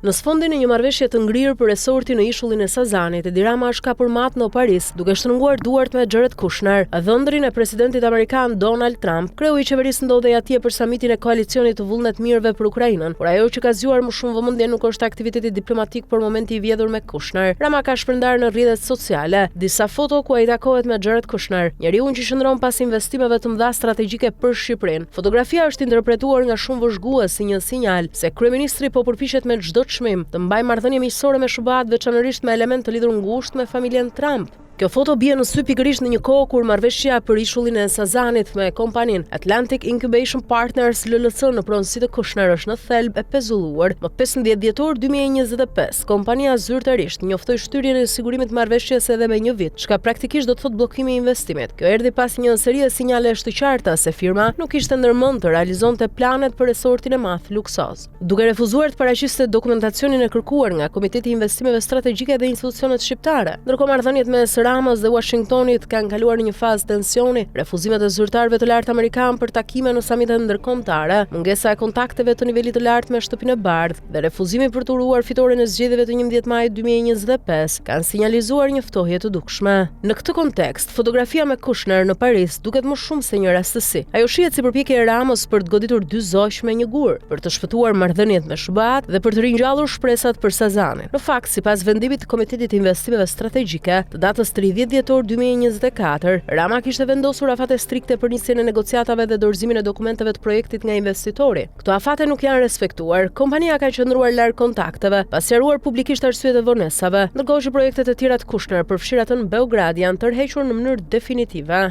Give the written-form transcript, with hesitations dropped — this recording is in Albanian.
Në sfondin e një marrëveshje të ngrirë për resortin në ishullin e Sazanit, Edi Rama është kapur mat në Paris, duke shtrënguar duart me Jared Kushner, dhëndrin e presidentit amerikan Donald Trump. Kreu i qeverisë ndodhej atje për samitin e koalicionit të vullnet mirëve për Ukrainën, por ajo që ka zgjuar më shumë vëmendje nuk është aktiviteti diplomatik për momenti i vjedhur me Kushner. Rama ka shpërndarë në rrjetet sociale disa foto ku ai takohet me Jared Kushner, njeriu që shndron pas investimeve të mëdha strategjike për Shqipërinë. Fotografia është interpretuar nga shumë vëzhgues si një sinjal se kryeministri po përpiqet me çdo çmim të mbajë marrëdhënie miqësore me SBA-t, veçanërisht me element të lidhur ngushtë me familjen Trump. Kjo foto bie në sy pikërisht në një kohë kur marrëveshja për ishullin e Sazanit me kompaninë Atlantic Incubation Partners LLC në pronësi të Kushner është në thelb e pezulluar. Më 15 dhjetor 2025, kompania zyrtarisht njoftoi shtyrjen e sigurimit të marrëveshjes edhe me një vit, çka praktikisht do të thotë bllokimi i investimit. Kjo erdhi pas një serie sinjalesh të qarta se firma nuk ishte ndërmend të realizonte planet për resortin e madh luksoz. Duke refuzuar të paraqiste dokumentacionin e kërkuar nga Komiteti i Investimeve Strategjike dhe institucionet shqiptare, ndërkohë marrëdhëniet mes Ramës dhe Washingtonit kanë kaluar në një fazë tensioni, refuzimet e zyrtarëve të lartë amerikan për takime në samitet ndërkombëtare, mungesa e kontakteve të nivelit të lartë me Shtëpinë e Bardhë dhe refuzimi për të uruar fitoren e zgjedhjeve të 11 majit 2025 kanë sinjalizuar një ftohje të dukshme. Në këtë kontekst, fotografia me Kushner në Paris duket më shumë se një rastësi. Ajo shihet si përpjekje e Ramës për të goditur dy zogj me një gur, për të shpëtuar marrëdhëniet me SBA-t dhe për të ringjallur shpresat për Sazanin. Në fakt, sipas vendimit të Komitetit të Investimeve Strategjike të datës 30 dhjetor 2024, Rama kishte vendosur afate strikte për nisjen e negociatave dhe dorëzimin e dokumenteve të projektit nga investitori. Këto afate nuk janë respektuar. Kompania ka qëndruar larg kontakteve, pa sqaruar publikisht arsyet e vonesave, ndërkohë që projektet e tjera të Kushner përfshirë atë në Beograd janë tërhequr në mënyrë definitive.